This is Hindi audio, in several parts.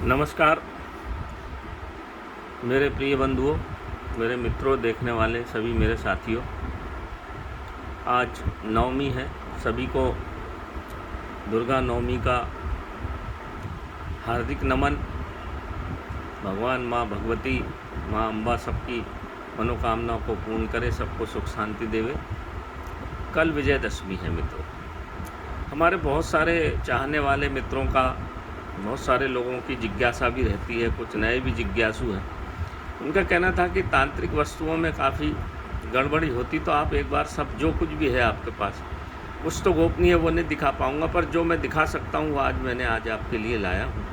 नमस्कार मेरे प्रिय बंधुओं, मेरे मित्रों, देखने वाले सभी मेरे साथियों। आज नवमी है। सभी को दुर्गा नवमी का हार्दिक नमन। भगवान माँ भगवती, माँ अम्बा सबकी मनोकामनाओं को पूर्ण करे, सबको सुख शांति देवे। कल विजयदशमी है मित्रों। हमारे बहुत सारे चाहने वाले मित्रों का, बहुत सारे लोगों की जिज्ञासा भी रहती है, कुछ नए भी जिज्ञासु हैं। उनका कहना था कि तांत्रिक वस्तुओं में काफ़ी गड़बड़ी होती, तो आप एक बार सब जो कुछ भी है आपके पास, कुछ तो गोपनीय वो नहीं दिखा पाऊँगा, पर जो मैं दिखा सकता हूँ वो मैंने आज आपके लिए लाया हूँ।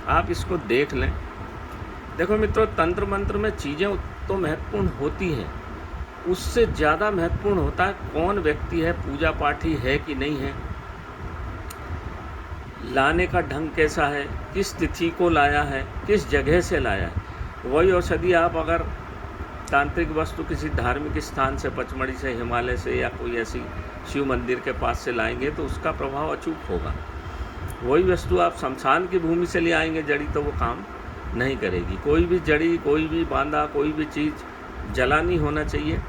आप इसको देख लें। देखो मित्रों, तंत्र मंत्र में चीज़ें तो महत्वपूर्ण होती हैं, उससे ज़्यादा महत्वपूर्ण होता है कौन व्यक्ति है, पूजा पाठी है कि नहीं है, लाने का ढंग कैसा है, किस तिथि को लाया है, किस जगह से लाया है। वही औषधि आप अगर तांत्रिक वस्तु किसी धार्मिक स्थान से, पचमढ़ी से, हिमालय से या कोई ऐसी शिव मंदिर के पास से लाएंगे तो उसका प्रभाव अचूक होगा। वही वस्तु आप शमशान की भूमि से ले आएंगे जड़ी, तो वो काम नहीं करेगी। कोई भी जड़ी, कोई भी बांदा, कोई भी चीज़ जला नहीं होना चाहिए।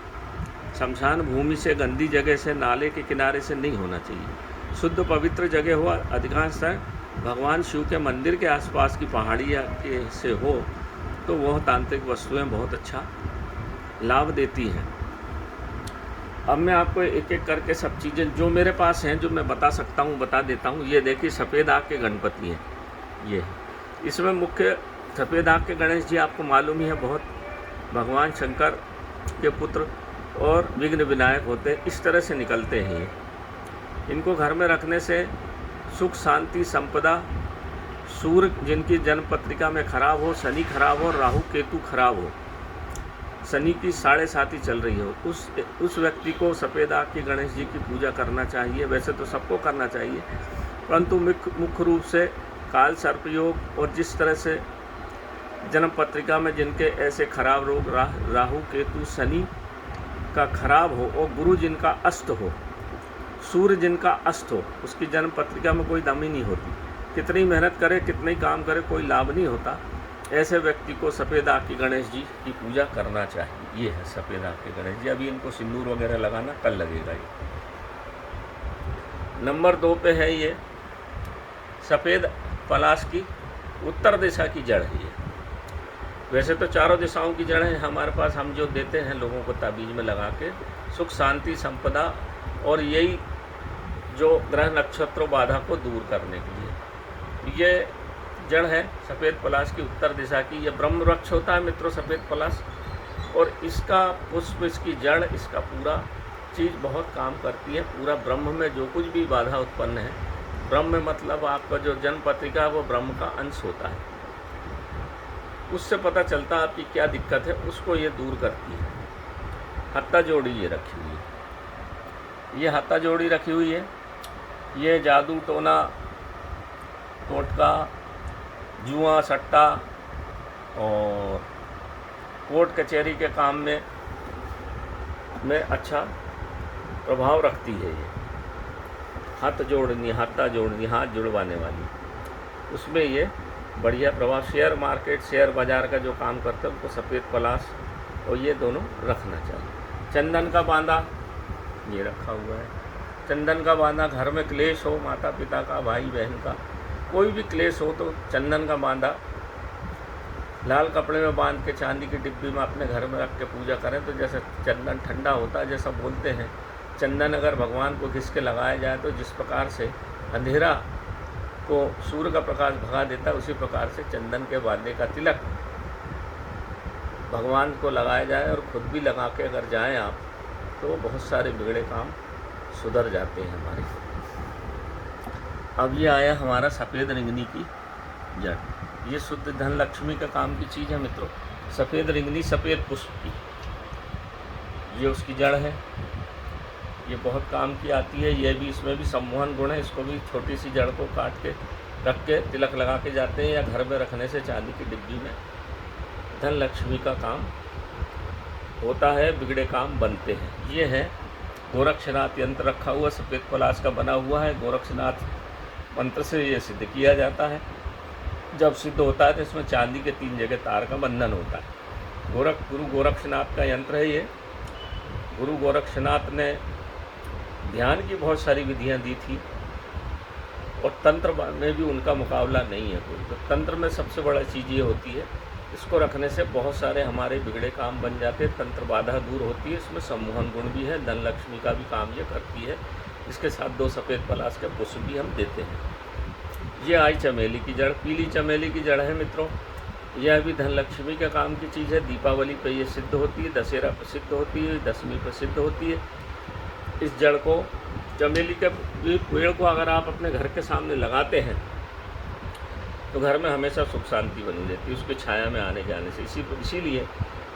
शमशान भूमि से, गंदी जगह से, नाले के किनारे से नहीं होना चाहिए। शुद्ध पवित्र जगह हो, अधिकांशतः भगवान शिव के मंदिर के आसपास की पहाड़ी के से हो, तो वह तांत्रिक वस्तुएं बहुत अच्छा लाभ देती हैं। अब मैं आपको एक एक करके सब चीज़ें जो मेरे पास हैं, जो मैं बता सकता हूँ, बता देता हूँ। ये देखिए, सफ़ेद आग के गणपति हैं। ये इसमें मुख्य सफ़ेद आग के गणेश जी आपको मालूम ही है, बहुत भगवान शंकर के पुत्र और विघ्न विनायक होते हैं। इस तरह से निकलते हैं ये। इनको घर में रखने से सुख शांति संपदा, सूर्य जिनकी जन्म पत्रिका में खराब हो, शनि खराब हो, राहु केतु खराब हो, शनि की 7.5 चल रही हो, उस व्यक्ति को सफ़ेद आग की गणेश जी की पूजा करना चाहिए। वैसे तो सबको करना चाहिए, परंतु मुख्य रूप से काल सर्प योग और जिस तरह से जन्म पत्रिका में जिनके ऐसे खराब रोग, राहु केतु शनि का खराब हो और गुरु जिनका अस्त हो, सूर्य जिनका अस्त हो, उसकी जन्म पत्रिका में कोई दम ही नहीं होती, कितनी मेहनत करे, कितने काम करे, कोई लाभ नहीं होता। ऐसे व्यक्ति को सफ़ेद आग की गणेश जी की पूजा करना चाहिए। ये है सफ़ेद आग के गणेश जी। अभी इनको सिंदूर वगैरह लगाना कल लगेगा। ये नंबर 2 पे है ये सफ़ेद पलाश की उत्तर दिशा की जड़ है। ये वैसे तो चारों दिशाओं की जड़ है हमारे पास, हम जो देते हैं लोगों को ताबीज़ में लगा के, सुख शांति संपदा और यही जो ग्रह नक्षत्रों बाधा को दूर करने के लिए ये जड़ है सफ़ेद पलाश की उत्तर दिशा की। ये ब्रह्म वृक्ष होता है मित्रों, सफ़ेद पलाश, और इसका पुष्प, इसकी जड़, इसका पूरा चीज़ बहुत काम करती है। पूरा ब्रह्म में जो कुछ भी बाधा उत्पन्न है, ब्रह्म मतलब आपका जो जन्म पत्रिका है वो ब्रह्म का अंश होता है, उससे पता चलता है आपकी क्या दिक्कत है, उसको ये दूर करती है। हत्ता जोड़ी ये रखी हुई है, ये हत्ता जोड़ी रखी हुई है। ये जादू टोना टोटका, जुआ सट्टा और कोर्ट कचहरी के काम में अच्छा प्रभाव रखती है। ये हाथ जोड़नी, हत्ता जोड़नी, हाथ जुड़वाने वाली, उसमें ये बढ़िया प्रभाव। शेयर मार्केट, शेयर बाज़ार का जो काम करते हैं उनको सफ़ेद पलाश और ये दोनों रखना चाहिए। चंदन का बांदा ये रखा हुआ है। चंदन का बांदा, घर में क्लेश हो, माता पिता का, भाई बहन का, कोई भी क्लेश हो, तो चंदन का बांदा लाल कपड़े में बांध के चांदी की डिब्बी में अपने घर में रख के पूजा करें तो जैसे चंदन ठंडा होता है, जैसा बोलते हैं, चंदन अगर भगवान को घिस के लगाया जाए तो जिस प्रकार से अंधेरा को सूर्य का प्रकाश भगा देता है, उसी प्रकार से चंदन के बांधे का तिलक भगवान को लगाया जाए और खुद भी लगा के अगर जाएं आप, तो बहुत सारे बिगड़े काम सुधर जाते हैं हमारे। अब ये आया हमारा सफ़ेद रिंगनी की जड़। ये शुद्ध धन लक्ष्मी का काम की चीज़ है मित्रों। सफ़ेद रिंगनी, सफ़ेद पुष्प की, ये उसकी जड़ है। ये बहुत काम की आती है। ये भी, इसमें भी सम्मोहन गुण है। इसको भी छोटी सी जड़ को काट के रख के तिलक लगा के जाते हैं, या घर में रखने से चांदी की डिब्बी में धन लक्ष्मी का काम होता है, बिगड़े काम बनते हैं। ये है गोरक्षनाथ यंत्र रखा हुआ, सफ़ेद पलाश का बना हुआ है। गोरक्षनाथ मंत्र से ये सिद्ध किया जाता है। जब सिद्ध होता है तो इसमें चांदी के 3 जगह तार का बंधन होता है। गुरु गोरक्षनाथ का यंत्र है ये। गुरु गोरक्षनाथ ने ध्यान की बहुत सारी विधियां दी थी और तंत्र में भी उनका मुकाबला नहीं है कोई। तो तंत्र में सबसे बड़ा चीज़ ये होती है, इसको रखने से बहुत सारे हमारे बिगड़े काम बन जाते हैं, तंत्र बाधा दूर होती है। इसमें सम्मोहन गुण भी है, धन लक्ष्मी का भी काम ये करती है। इसके साथ 2 सफ़ेद पलाश के पुष्प भी हम देते हैं। ये आई चमेली की जड़, पीली चमेली की जड़ है मित्रों। यह भी धन लक्ष्मी के काम की चीज़ है। दीपावली पे ये सिद्ध होती है, दशहरा पर सिद्ध होती है, दशमी पर सिद्ध होती है। इस जड़ को, चमेली के पेड़ को अगर आप अपने घर के सामने लगाते हैं तो घर में हमेशा सुख शांति बनी रहती है उसकी छाया में आने जाने से। इसीलिए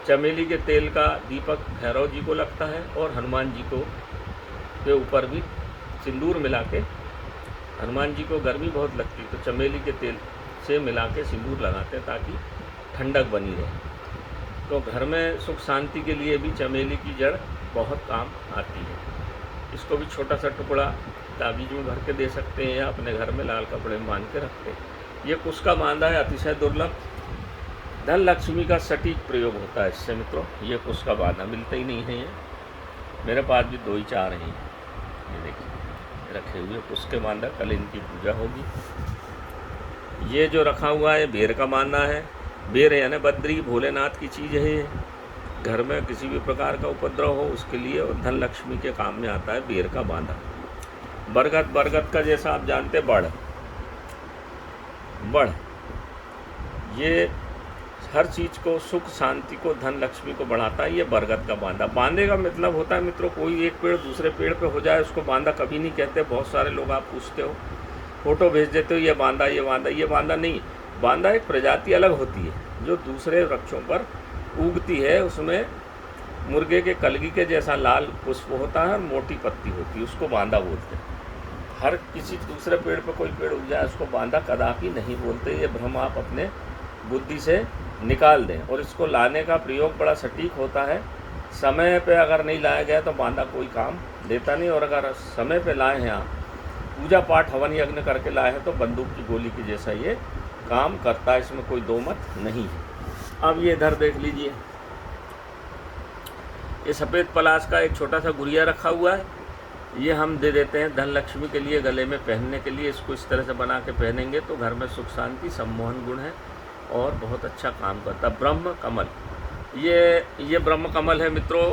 चमेली के तेल का दीपक भैरव जी को लगता है और हनुमान जी को के ऊपर भी सिंदूर मिला के, हनुमान जी को गर्मी बहुत लगती है तो चमेली के तेल से मिला के सिंदूर लगाते हैं ताकि ठंडक बनी रहे। तो घर में सुख शांति के लिए भी चमेली की जड़ बहुत काम आती है। इसको भी छोटा सा टुकड़ा ताबीज में भर के दे सकते हैं या अपने घर में लाल कपड़े में बांध के रखते हैं। ये कुश का बांधा है, अतिशय दुर्लभ, धन लक्ष्मी का सटीक प्रयोग होता है इससे मित्रों। ये कुश का बांधा मिलता ही नहीं है, ये मेरे पास भी 2 ही 4 हैं। ये देखिए रखे हुए कुश के बांधा, कल इनकी पूजा होगी। ये जो रखा हुआ है बेर का बांधा है। बेर यानी बद्री, भोलेनाथ की चीज़ है ये। घर में किसी भी प्रकार का उपद्रव हो उसके लिए और धन लक्ष्मी के काम में आता है बेर का बांधा। बरगद का जैसा आप जानते बढ़, ये हर चीज़ को, सुख शांति को, धन लक्ष्मी को बढ़ाता है। ये बरगद का बांधा। बांधे का मतलब होता है मित्रों, कोई एक पेड़ दूसरे पेड़ पे हो जाए उसको बांधा कभी नहीं कहते। बहुत सारे लोग आप पूछते हो, फोटो भेज देते हो, ये बांधा, ये बांधा। ये बांधा नहीं, बांधा एक प्रजाति अलग होती है जो दूसरे वृक्षों पर उगती है। उसमें मुर्गे के कलगी के जैसा लाल पुष्प होता है और मोटी पत्ती होती है, उसको बांधा बोलते हैं। हर किसी दूसरे पेड़ पर कोई पेड़ उग जाए उसको बांधा कदापि नहीं बोलते। ये भ्रम आप अपने बुद्धि से निकाल दें। और इसको लाने का प्रयोग बड़ा सटीक होता है। समय पे अगर नहीं लाया गया तो बांधा कोई काम देता नहीं, और अगर समय पे लाए हैं आप, पूजा पाठ हवन यज्ञ करके लाए हैं, तो बंदूक की गोली की जैसा ये काम करता है। इसमें कोई दो मत नहीं है। अब ये इधर देख लीजिए, ये सफ़ेद पलाश का एक छोटा सा गुड़िया रखा हुआ है। ये हम दे देते हैं धन लक्ष्मी के लिए, गले में पहनने के लिए। इसको इस तरह से बना के पहनेंगे तो घर में सुख शांति, सम्मोहन गुण है और बहुत अच्छा काम करता है। ब्रह्म कमल, ये ब्रह्म कमल है मित्रों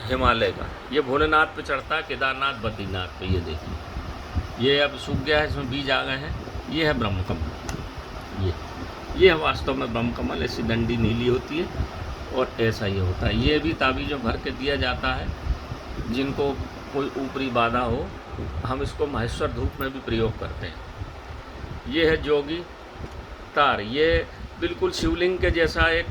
हिमालय का। ये भोलेनाथ पे चढ़ता है, केदारनाथ, बद्रीनाथ पे। ये देखिए, ये अब सूख गया है, इसमें बीज आ गए हैं। ये है ब्रह्म कमल। ये है वास्तव में ब्रह्म कमल। ऐसी डंडी नीली होती है और ऐसा ये होता है। ये भी ताबीज़ों भर के दिया जाता है जिनको कोई ऊपरी बाधा हो। हम इसको महेश्वर धूप में भी प्रयोग करते हैं। ये है जोगी तार। ये बिल्कुल शिवलिंग के जैसा एक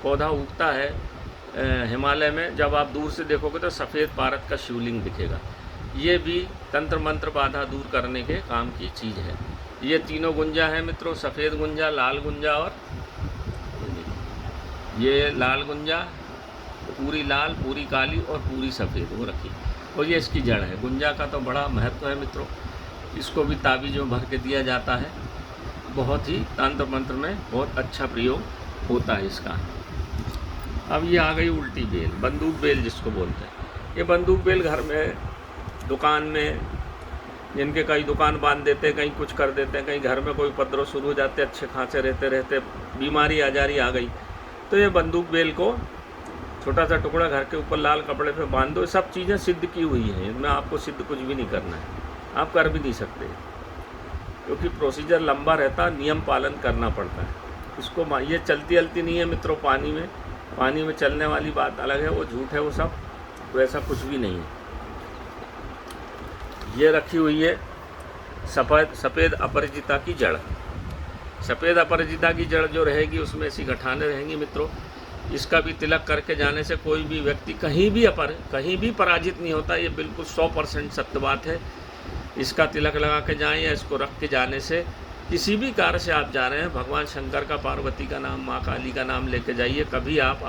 पौधा उगता है हिमालय में। जब आप दूर से देखोगे तो सफ़ेद पारद का शिवलिंग दिखेगा। ये भी तंत्र मंत्र बाधा दूर करने के काम की चीज़ है। ये तीनों गुंजा है मित्रों, सफ़ेद गुंजा, लाल गुंजा और ये लाल गुंजा, पूरी लाल, पूरी काली और पूरी सफ़ेद वो रखी। और ये इसकी जड़ है। गुंजा का तो बड़ा महत्व है मित्रों। इसको भी ताबीज़ों भर के दिया जाता है। बहुत ही तंत्र मंत्र में बहुत अच्छा प्रयोग होता है इसका। अब ये आ गई उल्टी बेल, बंदूक बेल जिसको बोलते हैं। ये बंदूक बेल घर में, दुकान में, जिनके कई दुकान बांध देते हैं, कहीं कुछ कर देते हैं, कहीं घर में कोई उपद्रव शुरू हो जाते, अच्छे खांसे रहते बीमारी आजारी आ गई, तो ये बंदूक बेल को छोटा सा टुकड़ा घर के ऊपर लाल कपड़े पे बांध दो। सब चीज़ें सिद्ध की हुई हैं, इनमें आपको सिद्ध कुछ भी नहीं करना है, आप कर भी नहीं सकते क्योंकि प्रोसीजर लंबा रहता, नियम पालन करना पड़ता है। इसको ये चलती अलती नहीं है मित्रों। पानी में चलने वाली बात अलग है, वो झूठ है वो सब, तो ऐसा कुछ भी नहीं है। ये रखी हुई है सफ़ेद अपराजिता की जड़। सफ़ेद अपराजिता की जड़ जो रहेगी उसमें ऐसी गठाने रहेंगी मित्रों। इसका भी तिलक करके जाने से कोई भी व्यक्ति कहीं भी पराजित नहीं होता। ये बिल्कुल 100% सत्य बात है। इसका तिलक लगा के जाएं या इसको रख के जाने से किसी भी कार्य से आप जा रहे हैं, भगवान शंकर का, पार्वती का नाम, माँ काली का नाम लेके जाइए, कभी आप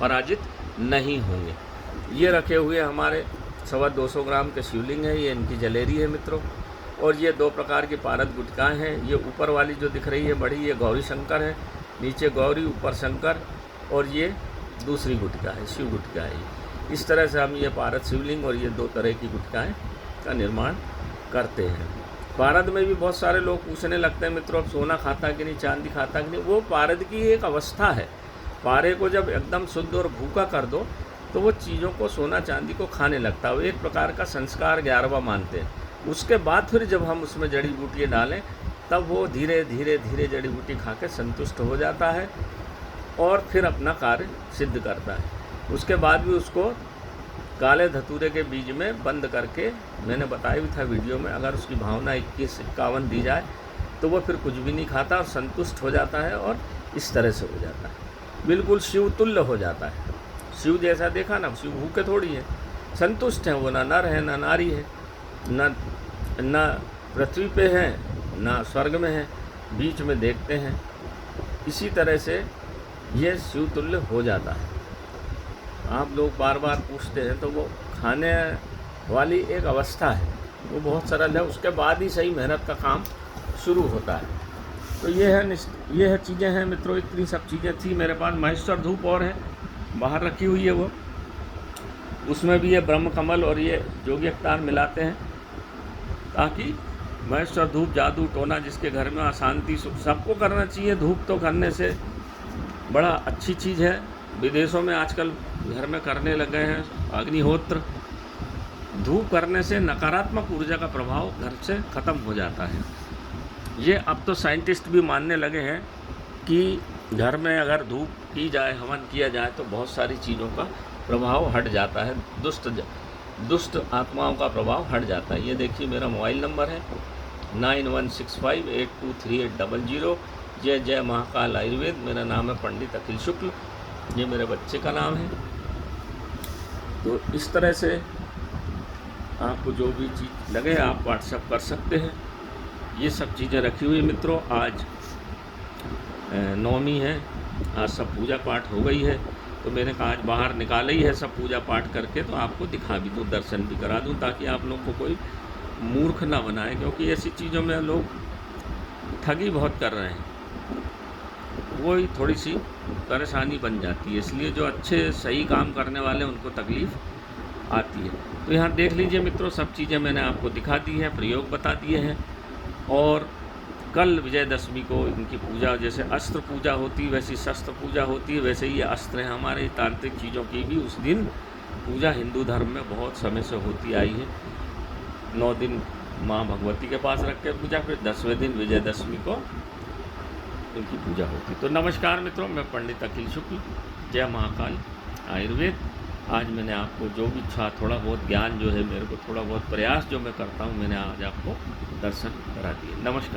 पराजित नहीं होंगे। ये रखे हुए हमारे 225 ग्राम के शिवलिंग है। ये इनकी जलेरी है मित्रों। और ये 2 प्रकार की पारद गुटकाएँ हैं। ये ऊपर वाली जो दिख रही है बड़ी, ये गौरी शंकर है, नीचे गौरी ऊपर शंकर, और ये दूसरी गुटका है, शिव गुटका है। इस तरह से हम ये पारद शिवलिंग और ये 2 तरह की गुटकाएँ का निर्माण करते हैं। पारद में भी बहुत सारे लोग पूछने लगते हैं मित्रों, अब सोना खाता कि नहीं, चांदी खाता कि नहीं। वो पारद की एक अवस्था है। पारे को जब एकदम शुद्ध और भूखा कर दो तो वो चीज़ों को, सोना चांदी को खाने लगता है। वो एक प्रकार का संस्कार 11वां मानते हैं। उसके बाद फिर जब हम उसमें जड़ी बूटियाँ डालें तब वो धीरे धीरे धीरे जड़ी बूटी खा के संतुष्ट हो जाता है और फिर अपना कार्य सिद्ध करता है। उसके बाद भी उसको काले धतूरे के बीज में बंद करके, मैंने बताया भी था वीडियो में, अगर उसकी भावना 21-51 दी जाए तो वो फिर कुछ भी नहीं खाता और संतुष्ट हो जाता है और इस तरह से हो जाता है, बिल्कुल शिव तुल्य हो जाता है। शिव जैसा देखा ना, शिव भूखे थोड़ी है, संतुष्ट हैं वो, ना नर है ना नारी है, ना पृथ्वी पे है ना स्वर्ग में है, बीच में देखते हैं। इसी तरह से ये शिव तुल्य हो जाता है। आप लोग बार बार पूछते हैं तो वो खाने वाली एक अवस्था है, वो बहुत सरल है। उसके बाद ही सही मेहनत का काम शुरू होता है। तो ये है चीज़ें हैं मित्रों, इतनी सब चीज़ें थी मेरे पास। महेश्वर धूप और है, बाहर रखी हुई है वो, उसमें भी ये ब्रह्म कमल और ये जोगी अवतार मिलाते हैं ताकि महेश्वर धूप, जादू टोना जिसके घर में अशांति सुख, सबको करना चाहिए। धूप तो करने से बड़ा अच्छी चीज़ है। विदेशों में आजकल घर में करने लगे हैं अग्निहोत्र। धूप करने से नकारात्मक ऊर्जा का प्रभाव घर से ख़त्म हो जाता है। ये अब तो साइंटिस्ट भी मानने लगे हैं कि घर में अगर धूप की जाए, हवन किया जाए तो बहुत सारी चीज़ों का प्रभाव हट जाता है, दुष्ट आत्माओं का प्रभाव हट जाता है। ये देखिए मेरा मोबाइल नंबर है 9165823800। जय जय महाकाल आयुर्वेद। मेरा नाम है पंडित अखिल शुक्ल, ये मेरे बच्चे का नाम है। तो इस तरह से आपको जो भी चीज़ लगे आप व्हाट्सएप कर सकते हैं। ये सब चीज़ें रखी हुई मित्रों। आज नवमी है, आज सब पूजा पाठ हो गई है, तो मैंने कहा आज बाहर निकाला ही है सब पूजा पाठ करके, तो आपको दिखा भी दूँ, दर्शन भी करा दूँ, ताकि आप लोग को कोई मूर्ख ना बनाए। क्योंकि ऐसी चीज़ों में लोग ठगी बहुत कर रहे हैं, वही थोड़ी सी परेशानी बन जाती है। इसलिए जो अच्छे सही काम करने वाले उनको तकलीफ़ आती है। तो यहाँ देख लीजिए मित्रों, सब चीज़ें मैंने आपको दिखा दी हैं, प्रयोग बता दिए हैं। और कल विजयदशमी को इनकी पूजा, जैसे अस्त्र पूजा होती है वैसी शस्त्र पूजा होती है, वैसे ही अस्त्र हैं हमारे तांत्रिक चीज़ों की भी उस दिन पूजा हिंदू धर्म में बहुत समय से होती आई है। 9 दिन माँ भगवती के पास रख के पूजा, फिर 10वें दिन विजयदशमी को इनकी पूजा होती। तो नमस्कार मित्रों, मैं पंडित अखिल शुक्ल, जय महाकाल आयुर्वेद। आज मैंने आपको जो भी थोड़ा बहुत ज्ञान जो है, मेरे को थोड़ा बहुत प्रयास जो मैं करता हूँ, मैंने आज आपको दर्शन करा दिए। नमस्कार।